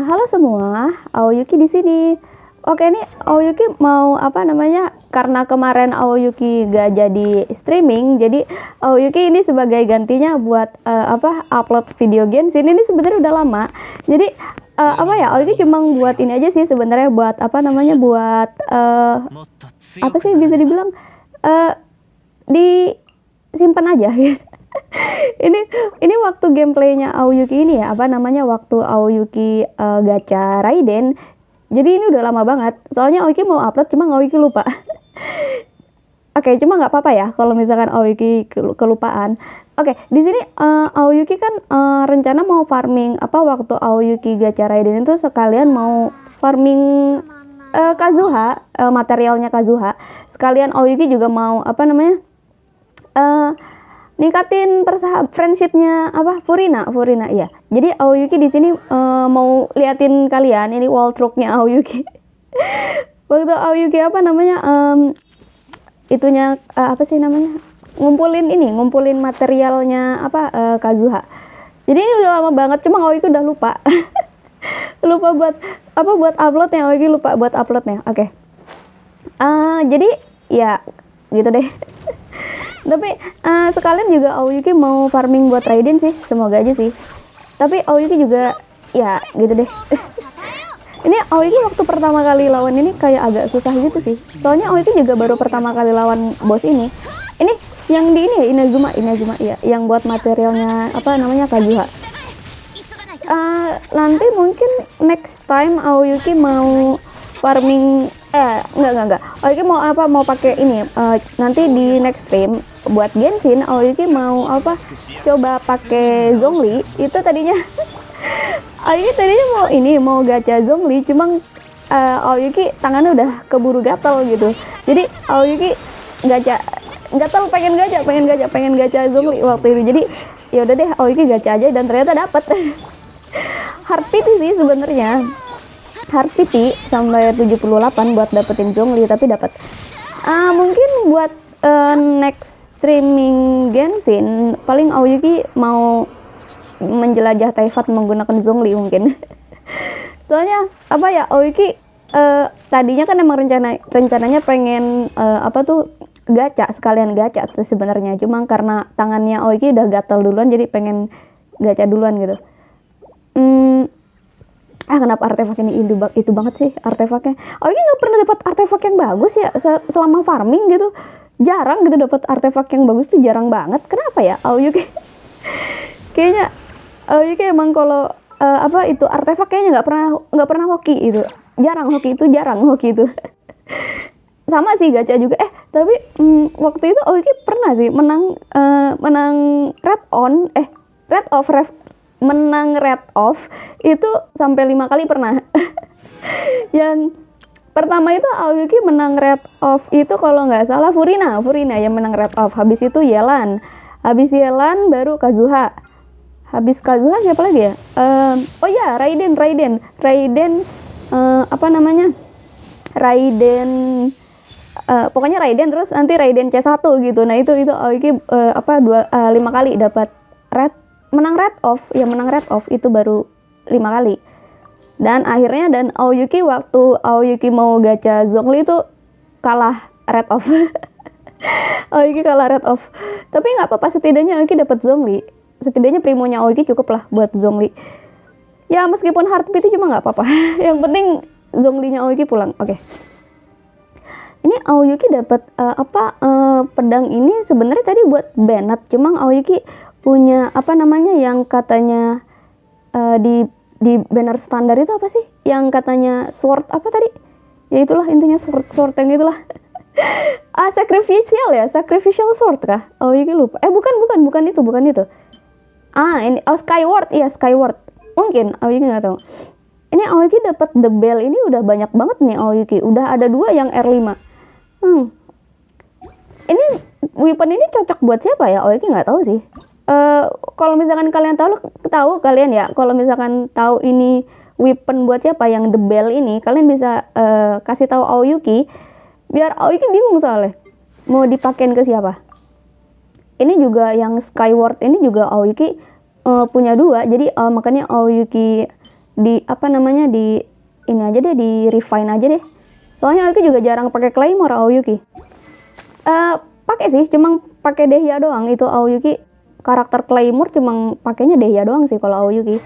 Halo semua, Aoyuki di sini. Oke nih, Aoyuki mau apa namanya? Karena kemarin Aoyuki gak jadi streaming, jadi Aoyuki ini sebagai gantinya buat upload video Genshin ini sebenarnya udah lama. Jadi apa ya? Aoyuki cuma buat ini aja sih sebenarnya buat apa namanya? Buat apa sih bisa dibilang disimpan aja gitu. ini ini waktu gameplaynya Aoyuki ini ya apa namanya waktu Aoyuki gacha Raiden. Jadi ini udah lama banget. Soalnya Aoyuki mau upload cuma Aoyuki lupa. Oke, cuma nggak apa-apa ya kalau misalkan Aoyuki kelupaan. Oke, di sini Aoyuki kan rencana mau farming apa waktu Aoyuki gacha Raiden itu sekalian mau farming Kazuha, materialnya Kazuha. Sekalian Aoyuki juga mau apa namanya? Ningkatin friendshipnya apa Furina ya. Jadi Aoyuki di sini mau liatin kalian ini wall trucknya Aoyuki. Waktu Aoyuki apa namanya itunya apa sih namanya ngumpulin materialnya apa Kazuha. Jadi ini udah lama banget cuma Aoyuki udah lupa. Lupa buat uploadnya. Aoyuki lupa buat uploadnya. Oke. Jadi ya gitu deh. Tapi sekalian juga Aoyuki mau farming buat Raiden sih, semoga aja sih. Tapi Aoyuki juga ya gitu deh. Ini Aoyuki waktu pertama kali lawan ini kayak agak susah gitu sih. Soalnya Aoyuki juga baru pertama kali lawan bos ini. Ini yang di ini ya Inazuma ya, yang buat materialnya apa namanya Kazuha. Nanti mungkin next time Aoyuki mau farming enggak. Aoyuki mau pakai ini nanti di next stream buat Genshin. Aoyuki mau coba pakai Zhongli. Itu tadinya Aoyuki mau gacha Zhongli, cuma Aoyuki tangannya udah keburu gatel gitu. Jadi Aoyuki gatel pengen gacha Zhongli waktu itu. Jadi ya udah deh Aoyuki gacha aja dan ternyata dapet. Hard pity sih sebenarnya. Hard pity sampai 78 buat dapetin Zhongli, tapi dapat. Mungkin buat next streaming Genshin paling Aoyuki mau menjelajah Taifat menggunakan Zhongli mungkin. Soalnya apa ya Aoyuki tadinya kan emang rencananya pengen sekalian gacha sebenarnya, cuma karena tangannya Aoyuki udah gatal duluan jadi pengen gacha duluan gitu. Kenapa artefak ini itu banget sih artefaknya. Aoyuki nggak pernah dapat artefak yang bagus ya selama farming gitu. Jarang gitu dapat artefak yang bagus tuh, jarang banget. Kenapa ya Aoyuki? Kayaknya Aoyuki emang kalau itu artefak kayaknya nggak pernah hoki itu. Jarang hoki itu. Sama sih gacha juga. Tapi waktu itu Aoyuki pernah sih menang menang red off itu sampai 5 kali pernah. Yang pertama itu Aoyuki menang red off itu kalau nggak salah Furina yang menang red off. Habis itu Yelan. Habis Yelan baru Kazuha. Habis Kazuha siapa lagi ya? Raiden. Raiden pokoknya Raiden terus nanti Raiden C1 gitu. Nah itu Aoyuki 5 kali dapat menang red off itu baru 5 kali. Dan akhirnya Aoyuki waktu Aoyuki mau gacha Zhongli itu kalah red off. Aoyuki kalah red off. Tapi nggak apa-apa, setidaknya Aoyuki dapat Zhongli. Setidaknya primonya Aoyuki cukup lah buat Zhongli. Ya meskipun hard pity cuma nggak apa-apa. Yang penting Zhonglinya Aoyuki pulang. Oke. Ini Aoyuki dapat pedang ini sebenarnya tadi buat Bennett, cuma Aoyuki punya yang katanya di banner standar itu apa sih? Yang katanya sword apa tadi? Ya itulah intinya sword yang itulah. Sacrificial sword kah? Aoyuki lupa. Bukan itu. Ini Skyward. Iya, Skyward. Mungkin Aoyuki nggak tahu. Ini Aoyuki dapat the bell ini udah banyak banget nih Aoyuki. Udah ada 2 yang R5. Ini weapon ini cocok buat siapa ya? Aoyuki nggak tahu sih. Kalau misalkan kalian tahu kalian ya, kalau misalkan tahu ini weapon buat siapa yang the bell ini, kalian bisa kasih tahu Aoyuki biar Aoyuki bingung soalnya mau dipakein ke siapa. Ini juga yang Skyward ini juga Aoyuki punya 2, jadi makanya Aoyuki di apa namanya, di ini aja deh, di refine aja deh. Soalnya Aoyuki juga jarang pakai Claymore Aoyuki. Pakai sih, cuma pakai Dehya doang. Itu Aoyuki karakter Claymore cuma pakainya Dehya doang sih kalau Aoyuki.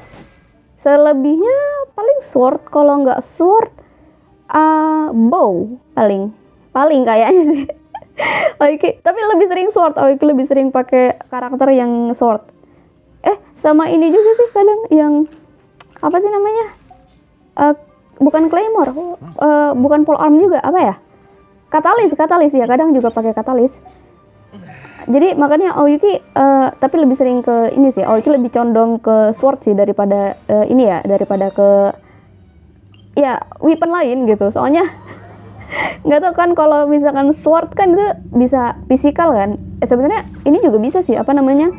Selebihnya paling sword, kalau nggak sword bow paling kayaknya sih. Aoyuki, tapi lebih sering sword. Aoyuki lebih sering pakai karakter yang sword. Sama ini juga sih kadang yang apa sih namanya? Bukan Claymore, bukan pole arm juga, apa ya? Katalis ya, kadang juga pakai katalis. Jadi makanya Aoyuki tapi lebih sering ke ini sih. Aoyuki lebih condong ke sword sih daripada ini ya, daripada ke ya weapon lain gitu. Soalnya nggak tahu kan, kalau misalkan sword kan itu bisa physical kan. Sebenarnya ini juga bisa sih, apa namanya,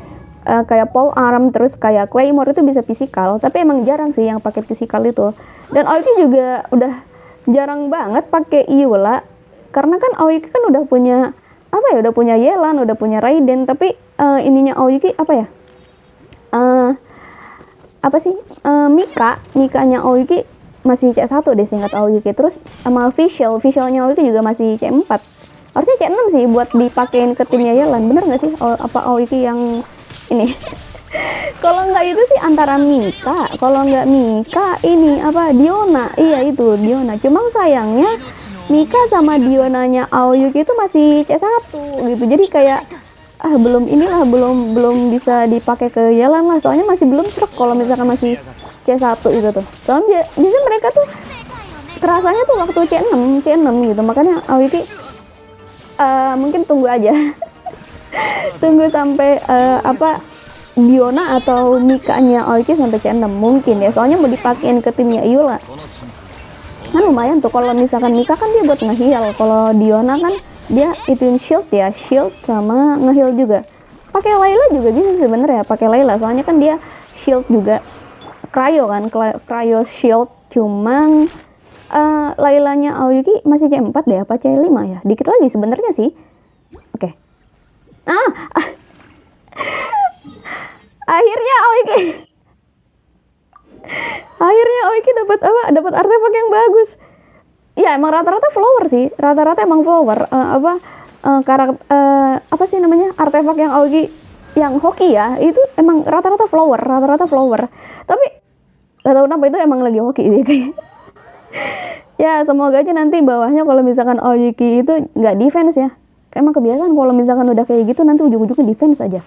kayak pole arm, terus kayak Claymore itu bisa physical, tapi emang jarang sih yang pakai physical itu. Dan Aoyuki juga udah jarang banget pakai Eula, karena kan Aoyuki kan udah punya apa ya, udah punya Yelan, udah punya Raiden. Tapi ininya Aoyuki apa ya, apa sih, Mikanya Aoyuki masih C1 deh singkat Aoyuki. Terus sama visualnya Aoyuki juga masih C4, harusnya C6 sih buat dipakein ke timnya Yelan. Bener nggak sih apa Aoyuki yang ini? Kalau nggak itu sih antara Mika, kalau nggak Mika ini apa, Diona. Iya itu Diona, cuma sayangnya Mika sama Dionanya Aoyuki itu masih C1 gitu. Jadi kayak belum bisa dipakai ke Yelan lah, soalnya masih belum truk kalau misalkan masih C1 itu tuh. Soalnya biasanya mereka tuh kerasanya tuh waktu C6 gitu. Makanya Aoyuki mungkin tunggu aja. Tunggu sampai apa, Diona atau Mikanya Aoyuki sampai C6 mungkin ya, soalnya mau dipakein ke timnya Eula. Kan lumayan tuh, kalau misalkan Mika kan dia buat nge-heal, kalau Diona kan dia ituin shield ya, shield sama nge-heal juga. Pakai Layla juga bisa sebenarnya, pakai Layla soalnya kan dia shield juga, cryo kan, cryo shield. Cuman Laylanya Aoyuki masih C4 deh, apa C5 ya, dikit lagi sebenarnya sih. Oke. Akhirnya Aoyuki dapat apa? Dapat artefak yang bagus. Ya emang rata-rata flower sih. Rata-rata emang flower. Apa sih namanya? Artefak yang Aoyuki yang hoki ya, itu emang rata-rata flower. Tapi gak tahu kenapa itu emang lagi hoki sih kayak. Ya semoga aja nanti bawahnya kalau misalkan Aoyuki itu nggak defense ya. Emang kebiasaan kalau misalkan udah kayak gitu nanti ujung-ujungnya defense aja.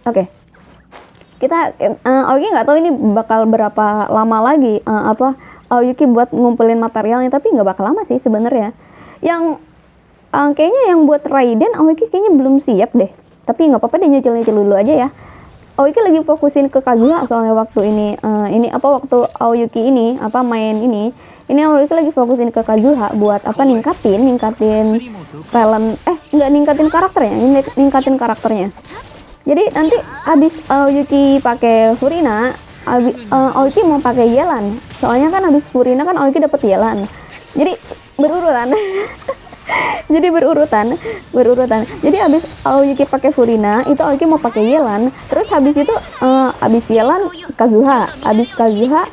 Oke. Kita Aoyuki nggak tahu ini bakal berapa lama lagi Aoyuki buat ngumpulin materialnya, tapi nggak bakal lama sih sebenarnya. Yang kayaknya yang buat Raiden Aoyuki kayaknya belum siap deh, tapi nggak apa-apa deh, nyicil dulu aja ya. Aoyuki lagi fokusin ke Kazuha soalnya waktu waktu Aoyuki ini main ini Aoyuki lagi fokusin ke Kazuha buat ningkatin talent, ningkatin karakternya. Jadi nanti abis Aoyuki pakai Furina, Aoyuki mau pakai Yelan. Soalnya kan abis Furina kan Aoyuki dapet Yelan. Jadi berurutan. Jadi abis Aoyuki pakai Furina, itu Aoyuki mau pakai Yelan. Terus habis itu abis Yelan Kazuha. Abis Kazuha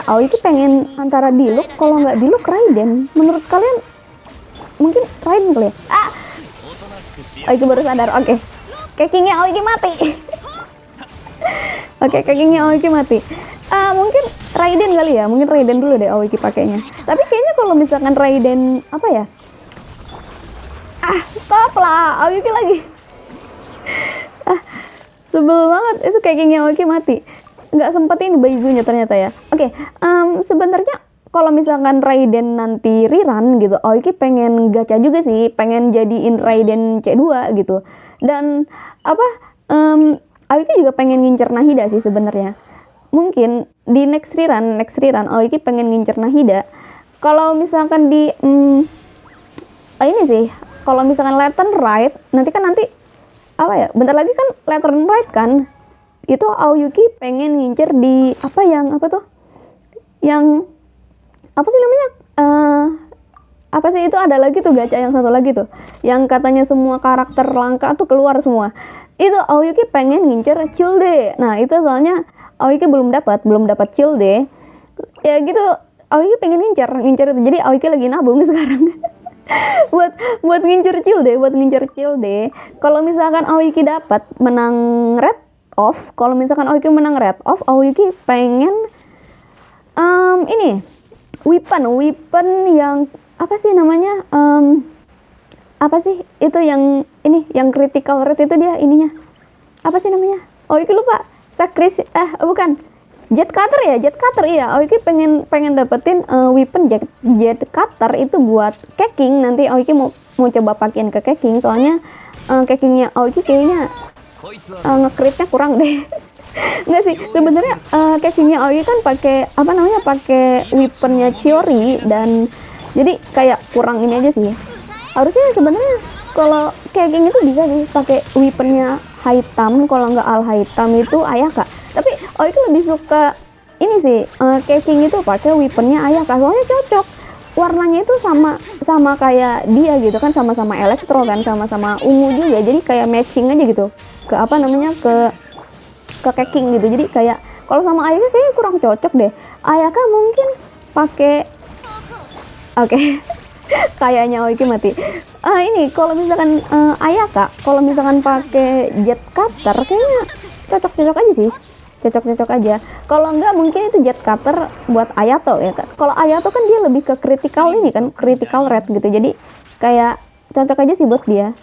Aoyuki pengen antara Diluc, kalau nggak Diluc Raiden. Menurut kalian mungkin Raiden kali ya? Aoyuki baru sadar, oke. Kekingnya Aoyuki mati. Kekingnya Aoyuki mati. Mungkin Raiden kali ya, mungkin Raiden dulu deh Aoyuki pakainya. Tapi kayaknya kalau misalkan Raiden stop lah, Aoyuki lagi. Sebel banget, itu kekingnya Aoyuki mati. Nggak sempet ini Baizunya ternyata ya. Oke, sebenarnya kalau misalkan Raiden nanti rerun gitu, Aoyuki pengen gacha juga sih, pengen jadiin Raiden C2 gitu. Dan Aoyuki juga pengen ngincer Nahida sih sebenarnya. Mungkin di next rerun Aoyuki pengen ngincer Nahida. Kalau misalkan di ini sih, kalau misalkan Lantern Ride, nanti bentar lagi kan Lantern Ride kan. Itu Aoyuki pengen ngincer di yang apa sih namanya, itu ada lagi tuh gacha yang satu lagi tuh yang katanya semua karakter langka tuh keluar semua. Itu Aoyuki pengen ngincer Childe. Nah itu soalnya Aoyuki belum dapat Childe. Ya gitu, Aoyuki pengen ngincer itu. Jadi Aoyuki lagi nabung sekarang. buat ngincer Childe. Kalau misalkan Aoyuki dapat menang red off, Aoyuki pengen ini weapon yang apa sih namanya, apa sih itu yang ini yang critical red itu, dia ininya apa sih namanya, Aoyuki lupa. Bukan jet cutter iya. Aoyuki pengen dapetin weapon jet cutter itu buat Keqing. Nanti Aoyuki mau coba pakein ke Keqing, soalnya Keqingnya Aoyuki kayaknya ngekritnya kurang deh. Enggak sih, sebenarnya Keqingnya Aoyuki kan pakai weaponnya Chiori, dan jadi kayak kurang ini aja sih. Harusnya sebenarnya kalau Keqing itu bisa sih pakai weaponnya Hitam, kalau nggak Al Hitam itu Ayaka. Tapi Aoyuki lebih suka ini sih, Keqing itu pakai weaponnya Ayaka, soalnya cocok. Warnanya itu sama kayak dia gitu kan, sama-sama elektro kan, sama-sama ungu juga. Jadi kayak matching aja gitu ke Keqing gitu. Jadi kayak kalau sama Ayaka kayaknya kurang cocok deh. Ayaka mungkin pakai kayaknya Aoyuki mati. Ini kalau misalkan Ayaka, kalau misalkan pakai jet cutter kayaknya cocok aja sih. Cocok aja. Kalau enggak mungkin itu jet cutter buat Ayato ya kan. Kalau Ayato kan dia lebih ke critical ini kan, critical red gitu. Jadi kayak cocok aja sih buat dia.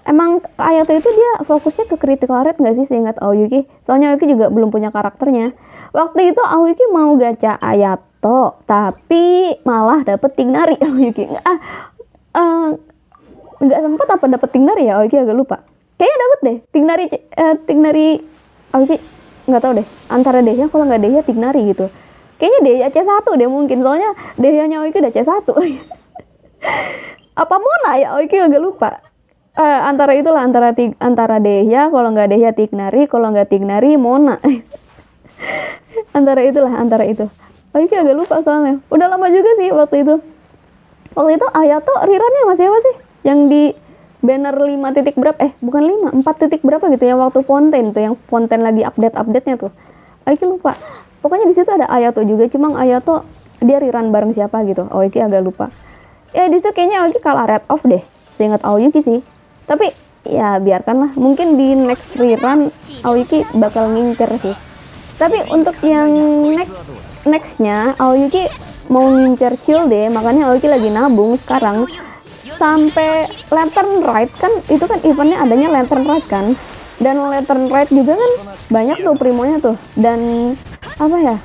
Emang Ayato itu dia fokusnya ke critical red nggak sih seingat Aoyuki? Soalnya Aoyuki juga belum punya karakternya. Waktu itu Aoyuki mau gacha Ayato, tapi malah dapet Tighnari Aoyuki. Nggak sempet apa dapet Tighnari ya, Aoyuki agak lupa. Kayaknya dapet deh Tighnari Aoyuki nggak tahu deh, antara Dehya, kalau nggak Dehya Tighnari gitu. Kayaknya Dehya C1 deh mungkin, soalnya Dehyanya Aoyuki udah C1. Apa Mona ya, Aoyuki agak lupa. Antara itulah, antara Dehya, kalau nggak Dehya Tighnari, kalau nggak Tighnari Mona. antara itu Aoyuki agak lupa soalnya, udah lama juga sih waktu itu. Ayato rerunnya masih apa sih yang di banner 5 titik berapa, bukan 5, 4 titik berapa gitu ya, waktu Fontaine tuh, yang Fontaine lagi update-nya tuh. Aoyuki lupa. Pokoknya di situ ada Ayato juga, cuma Ayato dia rerun bareng siapa gitu. Aoyuki agak lupa. Ya di situ kayaknya Aoyuki kalah red off deh, seingat Aoyuki sih. Tapi ya biarkanlah, mungkin di next rerun Aoyuki bakal ngincer sih. Tapi untuk yang nextnya Aoyuki mau ngincer Childe, makanya Aoyuki lagi nabung sekarang sampai Lantern Ride kan, itu kan eventnya adanya Lantern Ride kan, dan Lantern Ride juga kan banyak tuh primonya tuh, dan apa ya,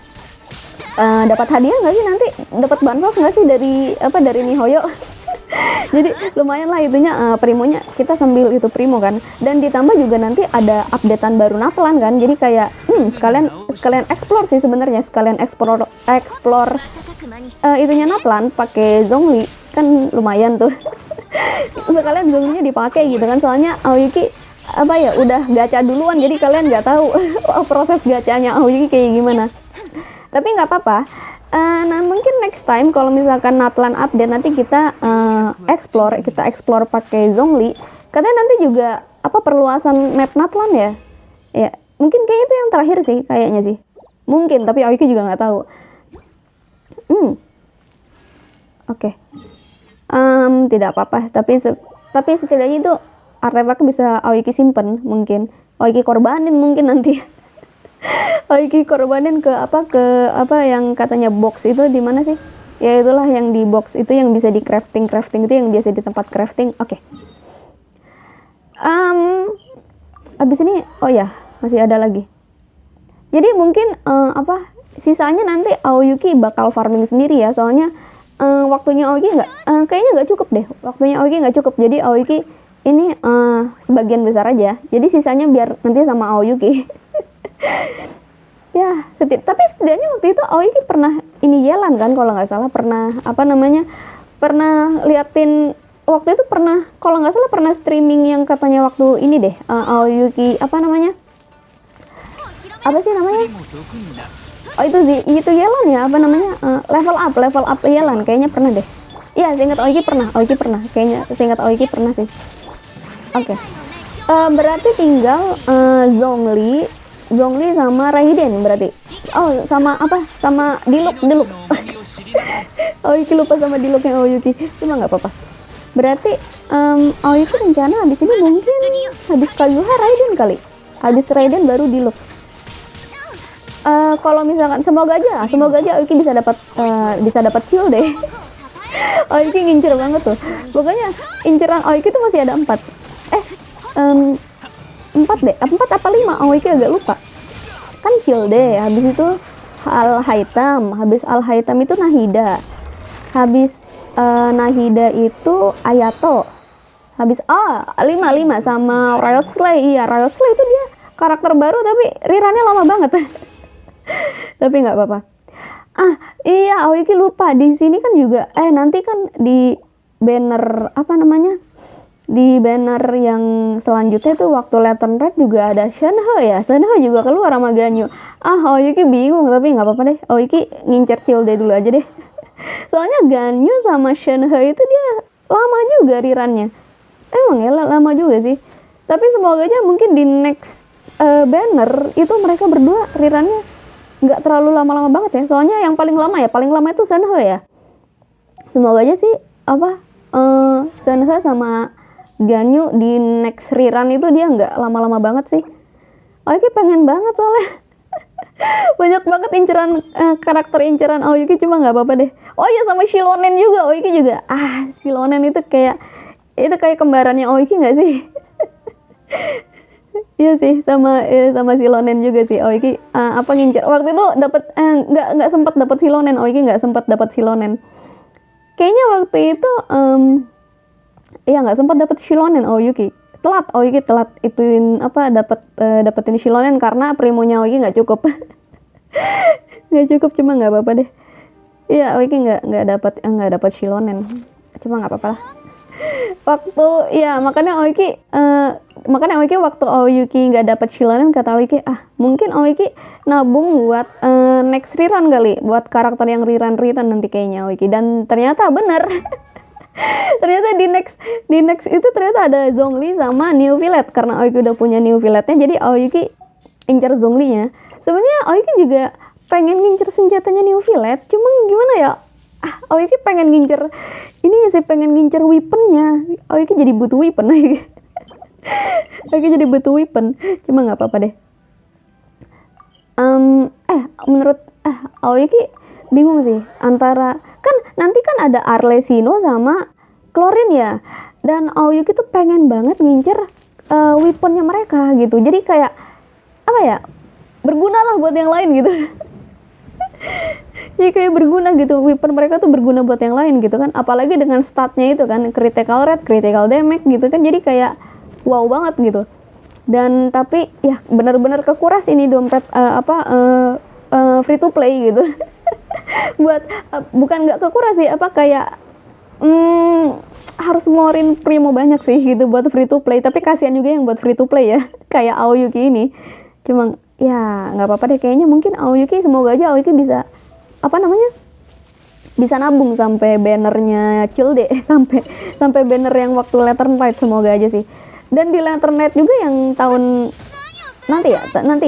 dapat hadiah nggak sih nanti, dapat bansos nggak sih dari Mihoyo. Jadi lumayan lah itunya, primonya kita sambil itu primo kan, dan ditambah juga nanti ada updatean baru Naplan kan, jadi kayak sekalian explore sih sebenarnya, sekalian explore itunya Naplan pakai Zhongli kan lumayan tuh. Sekalian Zhongli-nya dipakai gitu kan, soalnya Aoyuki udah gacha duluan, jadi kalian nggak tahu proses gacanya Aoyuki kayak gimana. Tapi nggak apa-apa. Nah mungkin next time kalau misalkan Natlan update, nanti kita explore pakai Zhongli. Katanya nanti juga perluasan map Natlan ya. Ya mungkin kayak itu yang terakhir sih kayaknya sih. Mungkin, tapi Aoyuki juga nggak tahu. Oke. Tidak apa-apa, tapi setidaknya itu artefaknya bisa Aoyuki simpen, mungkin Aoyuki korbanin mungkin nanti. Aoyuki korbanin ke yang katanya box itu di mana sih? Ya itulah yang di box itu, yang bisa di crafting itu, yang biasa di tempat crafting. Oke. Abis ini masih ada lagi. Jadi mungkin sisanya nanti Aoyuki bakal farming sendiri ya, soalnya waktunya Aoyuki kayaknya nggak cukup deh. Waktunya Aoyuki nggak cukup, jadi Aoyuki ini sebagian besar aja. Jadi sisanya biar nanti sama Aoyuki. Ya, tapi setidaknya waktu itu Aoyuki pernah ini Yelan kan, kalau nggak salah pernah pernah liatin waktu itu, kalau nggak salah pernah streaming yang katanya waktu ini deh, Aoyuki apa sih namanya? Oh itu Yelan ya, level up Yelan kayaknya pernah deh. Iya, seingat Aoyuki pernah. Kayaknya seingat Aoyuki pernah sih. Oke. Berarti tinggal Zhongli Zhongli sama Raiden berarti. Oh, sama apa? Sama Diluc. Aoyuki lupa sama Dilucnya Aoyuki. Cuma nggak apa-apa. Berarti Aoyuki rencana habis ini mungkin habis Kaguha Raiden kali. Habis Raiden baru Diluc. Kalau misalkan semoga aja Aoyuki bisa dapat shield deh. Aoyuki ngincer banget tuh. Pokoknya inceran Aoyuki tuh masih ada 4. 4 deh. 4 apa 5? Aoyuki agak lupa. Kan shield deh. Habis itu Habis Al Haitam itu Nahida. Habis Nahida itu Ayato. Habis 5 sama Riot Slay. Iya, Riot Slay itu dia karakter baru tapi rerunnya lama banget. Tapi nggak apa-apa. Iya, Aoyuki lupa. Di sini kan juga nanti kan di banner apa namanya? Di banner yang selanjutnya tuh waktu Lantern Red juga ada Shenhe ya. Shenhe juga keluar sama Ganyu. Aoyuki bingung tapi nggak apa-apa deh. Aoyuki ngincer Childe dulu aja deh. Soalnya Ganyu sama Shenhe itu dia lama juga rerunnya. Emang ya lama juga sih. Tapi semoga aja mungkin di next banner itu mereka berdua rerunnya nggak terlalu lama-lama banget ya. Soalnya yang paling lama itu Shenhe ya. Semoga aja sih Shenhe sama Ganyu di next rerun itu dia nggak lama-lama banget sih. Aoyuki pengen banget soalnya. Banyak banget karakter inceran Aoyuki, cuma nggak apa-apa deh. Oh iya, sama Shilonen juga. Aoyuki juga. Shilonen itu kayak kembarannya Aoyuki nggak sih? Iya sih, sama Shilonen juga sih. Aoyuki ngincer waktu itu dapat nggak sempat dapat Shilonen. Aoyuki nggak sempat dapat Shilonen. Kayaknya waktu itu nggak sempat dapat Shilonen Aoyuki. Aoyuki telat dapetin Shilonen karena primonya Aoyuki nggak cukup. Nggak cukup, cuma nggak apa-apa deh. Iya, Aoyuki nggak dapat Shilonen. Cuma nggak apa-apa lah. Makanya Aoyuki waktu Aoyuki nggak dapat Shilonen, kata Aoyuki mungkin Aoyuki nabung buat next rerun kali, buat karakter yang rerun nanti kayaknya Aoyuki. Dan ternyata bener. Ternyata di next itu ternyata ada Zhongli sama New Villet, karena Aoyuki udah punya New Villetnya, jadi Aoyuki incer Zhonglinya. Sebenarnya Aoyuki juga pengen ngincer senjatanya New Villet, cuma gimana ya, Aoyuki pengen ngincer ini sih, pengen ngincer weaponnya. Aoyuki jadi butuh weapon. Aoyuki jadi butuh weapon, cuma nggak apa-apa deh. Menurut Aoyuki bingung sih antara, kan nanti kan ada Arlesino sama Chlorine ya, dan Aoyuki tuh pengen banget ngincer weaponnya mereka gitu. Jadi kayak apa ya, berguna lah buat yang lain gitu. Jadi kayak berguna gitu, weapon mereka tuh berguna buat yang lain gitu kan. Apalagi dengan statnya itu kan, critical rate, critical damage gitu kan, jadi kayak wow banget gitu. Dan tapi ya benar-benar kekuras ini dompet free to play gitu. Buat bukan nggak kekuras sih, kayak harus ngeluarin primo banyak sih gitu buat free to play. Tapi kasihan juga yang buat free to play ya, kayak Aoyuki ini. Cuma ya nggak apa-apa deh, kayaknya mungkin Aoyuki, semoga aja Aoyuki bisa bisa nabung sampai bannernya Childe, sampai banner yang waktu Lantern Light, semoga aja sih. Dan di Lantern Light juga yang tahun nanti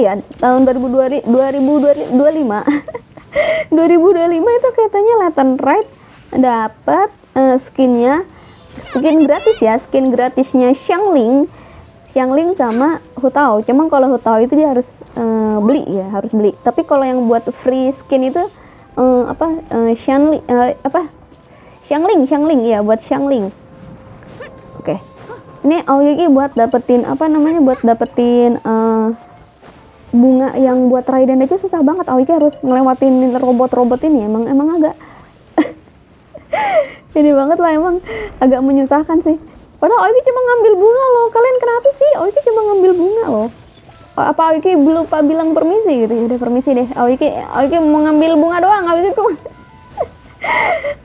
ya tahun 2025 2025 itu katanya Lantern Light dapat skin gratisnya Xiangling sama Hutao. Cuma kalau Hutao itu dia harus beli. Tapi kalau yang buat free skin itu Xiangling ya, buat Xiangling. Oke. Ini Aoyuki buat dapetin bunga yang buat Raiden aja susah banget. Aoyuki harus ngelewatin robot-robot ini. Emang agak ini banget lah, emang agak menyusahkan sih. Padahal Aoyuki cuma ngambil bunga loh. Kalian kenapa sih? Aoyuki cuma ngambil bunga loh. Apa Aoyuki lupa bilang permisi gitu? Yaudah permisi deh. Aoyuki mau ngambil bunga doang.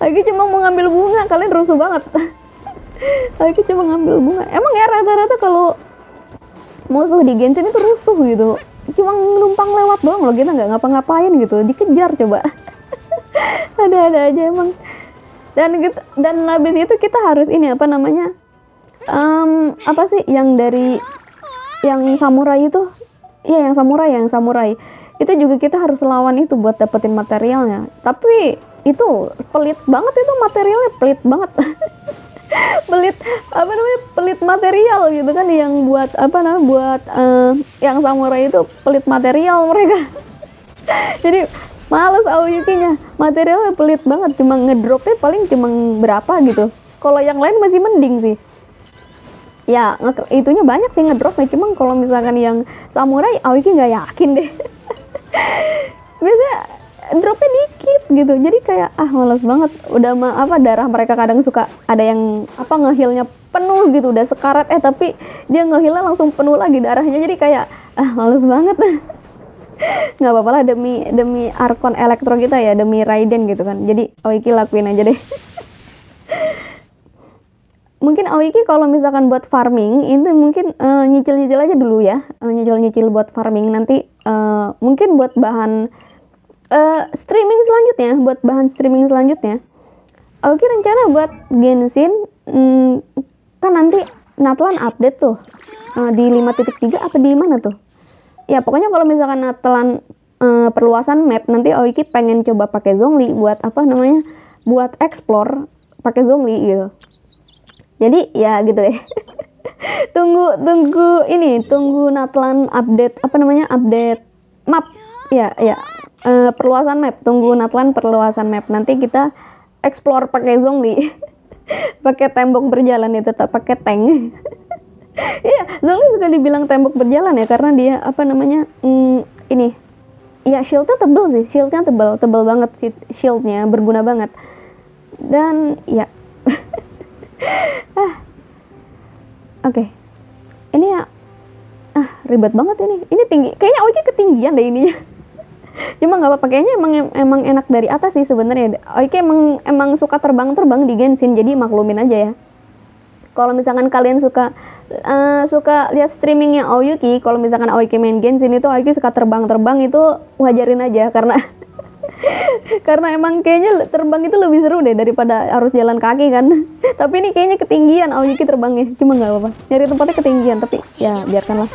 Aoyuki cuma mau ngambil bunga. Kalian rusuh banget. Aoyuki cuma ngambil bunga. Emang ya rata-rata kalau musuh di Genshin itu rusuh gitu. Cuma numpang lewat doang loh, kita nggak ngapa-ngapain gitu. Dikejar coba. Ada aja emang. Dan habis itu kita harus ini yang samurai itu Iya, yang samurai. Itu juga kita harus lawan itu buat dapetin materialnya. Tapi itu pelit banget, itu materialnya pelit banget. Pelit apa namanya? Pelit material gitu kan, yang buat apa namanya? Buat yang samurai itu pelit material mereka. Jadi males Aoyuki-nya. Materialnya pelit banget, cuma ngedropnya paling cuma berapa gitu. Kalau yang lain masih mending sih. Ya, itunya banyak sih ngedropnya, cuma kalau misalkan yang samurai Aoyuki nggak yakin deh. Biasanya dropnya dikit gitu, jadi kayak males banget. Udah apa, darah mereka kadang suka ada yang apa ngehealnya penuh gitu, udah sekarat tapi dia ngehealnya langsung penuh lagi darahnya, jadi kayak males banget. Nggak apa-apa lah, demi Arkon Elektro kita ya, demi Raiden gitu kan, jadi Aoyuki lakuin aja deh. Mungkin Aoyuki kalau misalkan buat farming itu mungkin nyicil-nyicil aja dulu ya, nyicil-nyicil buat farming, nanti mungkin buat bahan streaming selanjutnya, Aoyuki rencana buat Genshin, kan nanti Natlan update tuh di 5.3 apa di mana tuh ya, pokoknya kalau misalkan Natlan perluasan map, nanti Aoyuki pengen coba pakai Zhongli buat apa namanya, buat explore pakai Zhongli gitu. Jadi ya gitu deh. tunggu Natlan update apa namanya, update map ya, perluasan map, tunggu Natlan perluasan map, nanti kita explore pakai Zhongli. Pakai tembok berjalan itu, tak pakai tank. Iya, Zhongli juga dibilang tembok berjalan ya, karena dia apa namanya, ini ya, shieldnya tebel sih, tebel banget sih, shieldnya berguna banget. Dan ya Oke. Ini ya ribet banget ini tinggi, kayaknya Aoyuki ketinggian deh ininya. Cuma nggak apa-apa, kayaknya emang enak dari atas sih sebenarnya. Aoyuki emang suka terbang di Genshin, jadi maklumin aja ya. Kalau misalkan kalian suka lihat streamingnya Aoyuki, kalau misalkan Aoyuki main Genshin itu Aoyuki suka terbang itu wajarin aja, karena karena emang kayaknya terbang itu lebih seru deh daripada harus jalan kaki kan. Tapi ini kayaknya ketinggian Aoyuki terbangnya, cuma nggak apa-apa, nyari tempatnya ketinggian, tapi ya biarkanlah.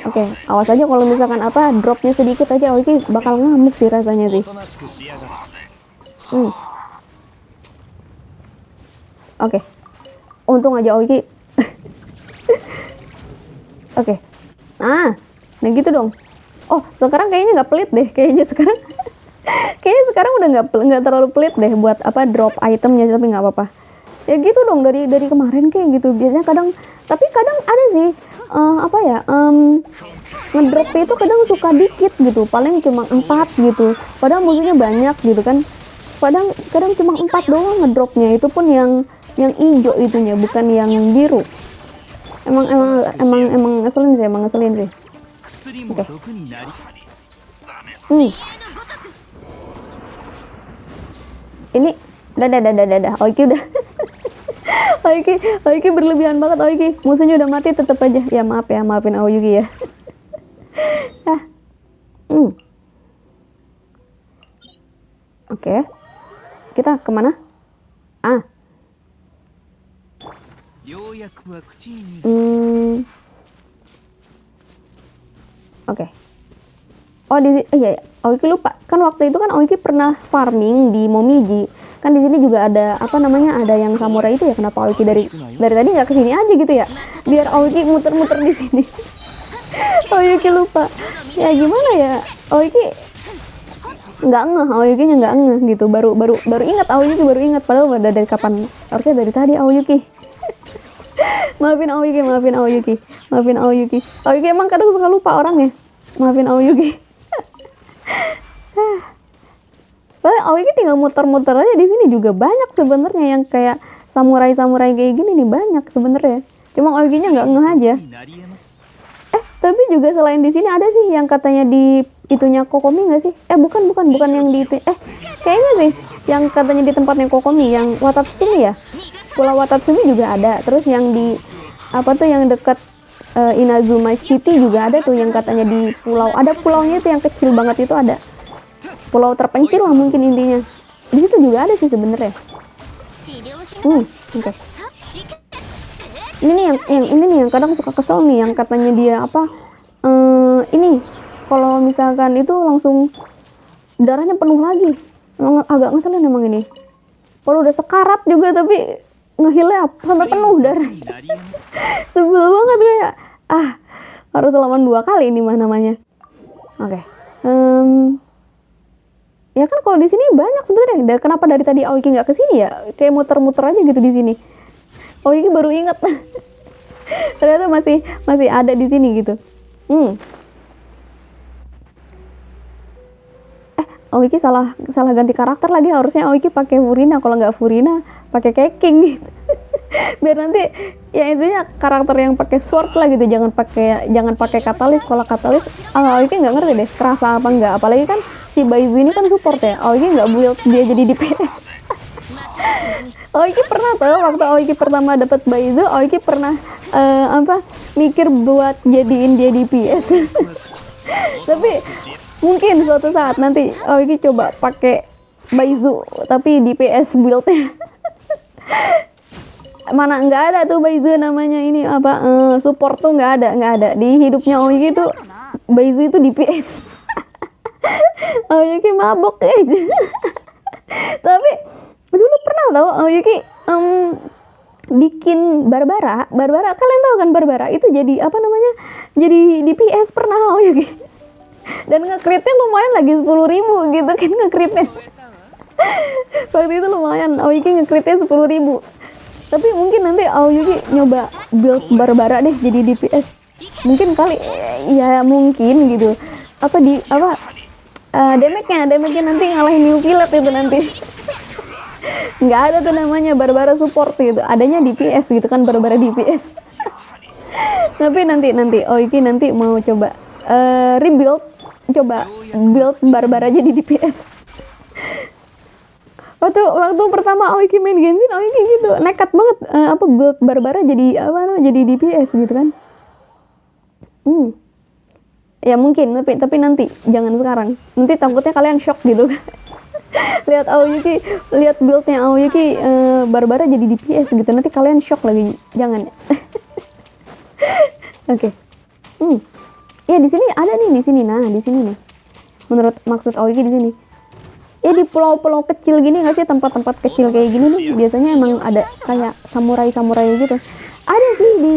Oke, awas aja kalau misalkan apa dropnya sedikit aja, Aoyuki bakal ngamuk sih rasanya sih. Oke. Untung aja Aoyuki. Oke. Nah gitu dong. Oh, sekarang kayaknya nggak pelit deh. Kayaknya sekarang udah nggak terlalu pelit deh buat apa drop itemnya, tapi nggak apa-apa. Ya gitu dong, dari kemarin kayak gitu. Biasanya tapi kadang ada sih ngedropnya itu kadang suka dikit gitu, paling cuma 4 gitu. Padahal musuhnya banyak gitu kan. Kadang cuma 4 doang ngedropnya, itu pun yang hijau itunya, bukan yang biru. Emang ngeselin sih. Oke. Ini udah Aoyuki udah. Aoyuki berlebihan banget. Aoyuki musuhnya udah mati tetap aja ya, maafin Aoyuki ya. Oke. Kita kemana? Oke. Oh, iya, Aoyuki lupa. Kan waktu itu kan Aoyuki pernah farming di Momiji. Kan di sini juga ada apa namanya? Ada yang samurai itu ya. Kenapa Aoyuki dari tadi nggak ke sini aja gitu ya? Biar Aoyuki muter-muter di sini. Aoyuki lupa. Ya gimana ya? Aoyuki Aoyukinya nggak ngeh gitu. Baru ingat padahal udah dari kapan? Harusnya dari tadi Aoyuki. Maafin Aoyuki. Aoyuki emang kadang suka lupa orangnya. Maafin Aoyuki. Aoyuki tinggal muter-muter aja di sini juga banyak sebenarnya yang kayak samurai kayak gini nih, banyak sebenarnya. Cuma Aoyukinya nggak ngeh aja. Tapi juga selain di sini ada sih yang katanya di itunya Kokomi nggak sih? Bukan yang di itu. Kayaknya sih yang katanya di tempatnya Kokomi, yang Watatsumi ya. Pulau Watatsumi juga ada. Terus yang di yang dekat Inazuma City juga ada tuh, yang katanya di pulaunya tuh yang kecil banget itu ada. Pulau terpencil lah mungkin intinya. Di situ juga ada sih sebenarnya. Oke. ini nih yang ini nih yang kadang suka kesel nih, yang katanya dia apa ini kalau misalkan itu langsung darahnya penuh lagi. Emang agak ngeselin emang ini. Kalau udah sekarat juga tapi ngehilnya sampai penuh darah. Sebel banget kayak harus lawan 2 kali ini mah namanya. Oke. Ya kan kalau di sini banyak sebenarnya. Kenapa dari tadi Aoiki nggak kesini ya? Kayak muter-muter aja gitu di sini. Aoiki baru ingat. Ternyata masih ada di sini gitu. Aoiki salah ganti karakter lagi. Harusnya Aoiki pakai Furina, kalau nggak Furina pakai Keking gitu. Biar nanti ya intinya karakter yang pakai sword lah gitu, jangan pakai katalis. Kalau katalis Aoiki nggak ngerti deh kerasa apa enggak, apalagi kan si Baizu ini kan support ya. Aoiki nggak build dia jadi DPS. Aoiki pernah tuh waktu Aoiki pertama dapat Baizu, Aoiki pernah mikir buat jadiin dia DPS. Tapi mungkin suatu saat nanti Aoiki coba pakai Baizu tapi DPS buildnya. Mana nggak ada tuh Baizu namanya ini support tuh nggak ada di hidupnya Aoiki tuh. Baizu itu DPS. Aoiki mabok aja. Tapi dulu pernah tau Aoiki bikin Barbara, kalian tahu kan Barbara itu jadi jadi DPS pernah Aoiki. Dan ngekritnya lumayan lagi 10.000 gitu kan ngekritnya. Waktu itu lumayan Aoiki ngekritnya 10.000. Tapi mungkin nanti Aoiki nyoba build Barbara deh jadi DPS. Mungkin kali ya mungkin gitu. Damage-nya nanti ngalahin New Pilot itu nanti. Nggak ada tuh namanya Barbara support gitu. Adanya DPS gitu kan, Barbara DPS. Tapi nanti Aoiki nanti mau coba rebuild, coba build Barbara jadi DPS. Waktu pertama Aoiki main Genshin, Aoiki gitu nekat banget build Barbara jadi jadi DPS gitu kan. Ya mungkin tapi nanti jangan sekarang. Nanti takutnya kalian shock gitu. Lihat buildnya Aoiki Barbara jadi DPS gitu. Nanti kalian shock lagi. Jangan. Oke. Ya di sini ada nih di sini. Nah, di sini nih. Menurut maksud Aoiki di sini. Ya di pulau-pulau kecil gini nggak sih, tempat-tempat kecil kayak gini nih biasanya emang ada kayak samurai gitu. Ada sih di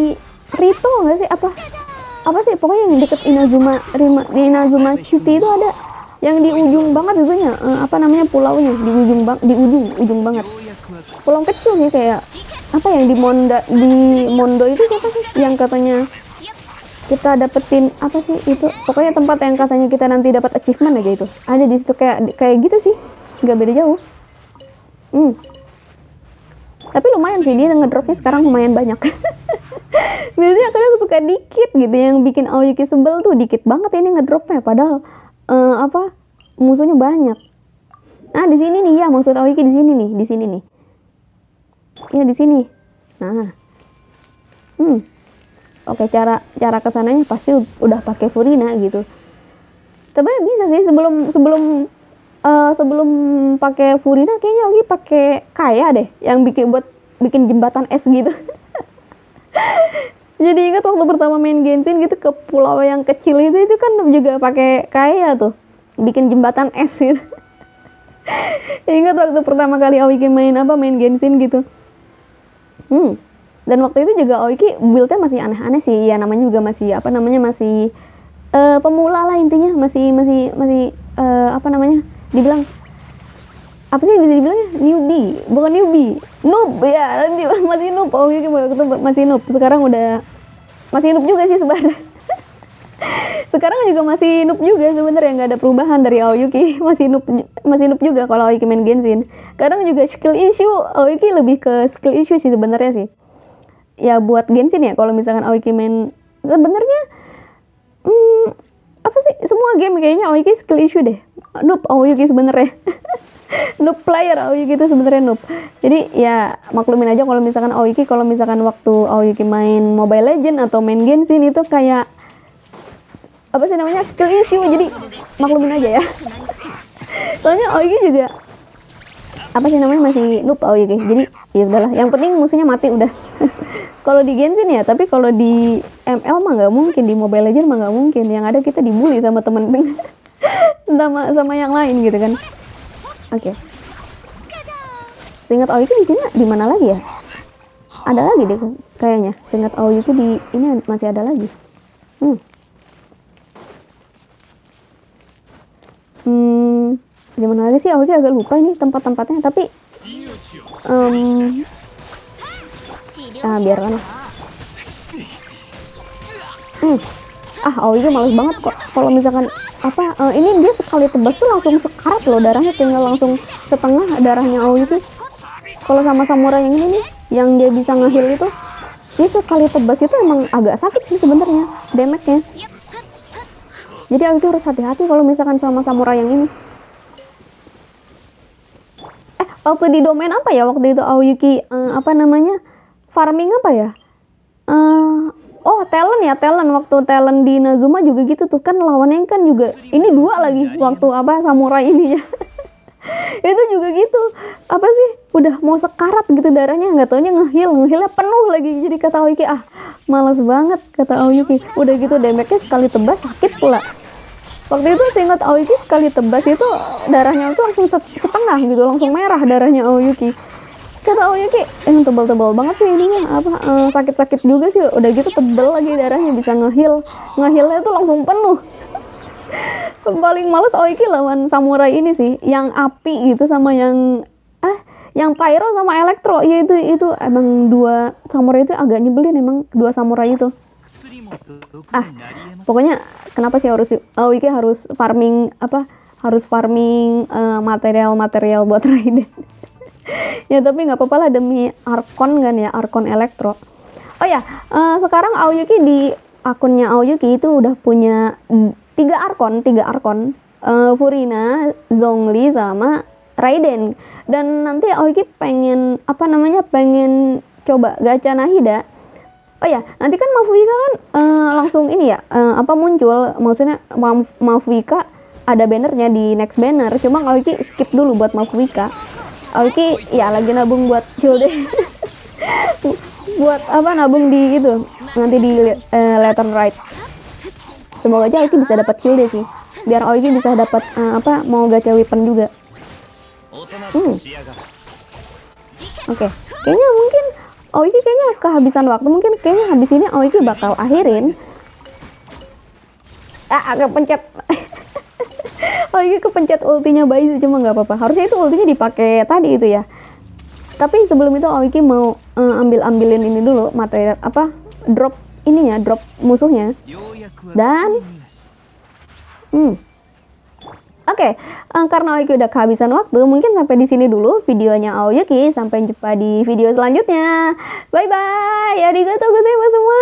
Rito nggak sih, apa sih pokoknya yang deket Inazuma City itu ada yang di ujung banget itunya pulaunya di ujung banget, pulau kecil sih kayak yang di Mondo itu siapa sih yang katanya kita dapetin itu pokoknya tempat yang katanya kita nanti dapat achievement aja, itu ada di situ kayak gitu sih, nggak beda jauh. Tapi lumayan sih dia ngedropnya sekarang lumayan banyak. Biasanya kadang suka dikit gitu, yang bikin Aoiki sebel tuh dikit banget ini ngedropnya, padahal musuhnya banyak. Nah di sini nih ya, maksud Aoiki di sini nih ya di sini. Nah oke, cara kesananya pasti udah pakai Furina gitu. Tapi bisa sih sebelum pakai Furina kayaknya Aoiki pakai Kaya deh, yang bikin jembatan es gitu. Jadi ingat waktu pertama main Genshin gitu ke pulau yang kecil itu kan juga pakai Kaya tuh, bikin jembatan es gitu. Ingat waktu pertama kali Aoiki main Genshin gitu. Dan waktu itu juga Aoiki build-nya masih aneh-aneh sih, ya namanya juga masih masih pemula lah intinya, masih dibilang apa sih dibilangnya, newbie, bukan newbie, noob ya, masih noob. Aoiki waktu itu masih noob, sekarang udah masih noob juga sih sebenarnya. Sekarang juga masih noob juga sebenarnya, nggak ada perubahan dari Aoiki, masih noob juga kalau Aoiki main Genshin. Kadang juga skill issue, Aoiki lebih ke skill issue sih sebenarnya sih. Ya buat Genshin ya, kalau misalkan Aoiki main sebenarnya semua game kayaknya Aoiki skill issue deh. Noob Aoiki sebenarnya. Noob player Aoiki itu sebenarnya noob. Jadi ya maklumin aja kalau misalkan waktu Aoiki main Mobile Legend atau main Genshin itu kayak skill issue, jadi maklumin aja ya. Soalnya Aoiki juga masih noob Aoiki. Jadi ya udahlah, yang penting musuhnya mati udah. Kalau di Genshin ya, tapi kalau di ML mah nggak mungkin, di Mobile Legends mah nggak mungkin. Yang ada kita dibully sama temen sama yang lain gitu kan. Oke. Seingat Aoyuki di sini di mana lagi ya? Ada lagi deh kayaknya. Seingat Aoyuki di ini masih ada lagi. Di mana lagi sih? Aoyuki agak lupa ini tempat-tempatnya, tapi biarkan lah. Aoyuki males banget kok kalau misalkan ini dia sekali tebas tuh langsung sekarat loh, darahnya tinggal langsung setengah darahnya Aoyuki. Kalau sama samurai yang ini nih, yang dia bisa nge-heal itu, dia sekali tebas itu emang agak sakit sih sebenarnya damage-nya. Jadi Aoyuki harus hati-hati kalau misalkan sama samurai yang ini. Waktu di domain apa ya waktu itu Aoyuki farming apa ya? Talent waktu talent di Nazuma juga gitu tuh kan, lawannya kan juga ini dua lagi waktu samurai ini ya. Itu juga gitu, udah mau sekarat gitu darahnya, nggak taunya nge-healnya penuh lagi. Jadi kata Aoyuki, males banget kata Aoyuki. Udah gitu damage-nya sekali tebas sakit pula. Waktu itu seingat Aoyuki sekali tebas itu darahnya itu langsung setengah gitu, langsung merah darahnya Aoyuki. Kata Aoyuki, yang tebal-tebal banget sih ininya, sakit-sakit juga sih. Udah gitu tebel lagi darahnya, bisa nge-healnya tuh langsung penuh. Paling males Aoyuki lawan samurai ini sih, yang api gitu sama yang pyro sama elektro. Ya itu emang dua samurai itu agak nyebelin emang, dua samurai itu. Pokoknya kenapa sih Aoyuki harus farming material buat Raiden. Ya tapi nggak apa-apa lah demi Archon kan ya, Archon elektro. Sekarang Aoyuki di akunnya Aoyuki itu udah punya 3 Archon, Furina, Zhongli sama Raiden. Dan nanti Aoyuki pengen coba gacha Nahida. Nanti kan Mafuika kan langsung ini ya, muncul, maksudnya Mafuika ada bannernya di next banner. Cuma Aoyuki skip dulu buat Mafuika. Aoyuki ya lagi nabung buat Hilde. Buat nabung di itu nanti di Lantern Rite. Semoga aja Aoyuki bisa dapat Hilde sih, biar Aoyuki bisa dapat mau gacha weapon juga. Oke. Kayaknya mungkin Aoyuki kehabisan waktu, kayaknya habis ini Aoyuki bakal akhirin. Kepencet. Aoyuki kepencet ultinya Baizu, cuma nggak apa-apa. Harusnya itu ultinya dipakai tadi itu ya. Tapi sebelum itu Aoyuki mau ambilin ini dulu material drop musuhnya. Dan karena Aoyuki udah kehabisan waktu, mungkin sampai di sini dulu videonya Aoyuki. Sampai jumpa di video selanjutnya. Bye bye. Arigatou gozaimasu semua.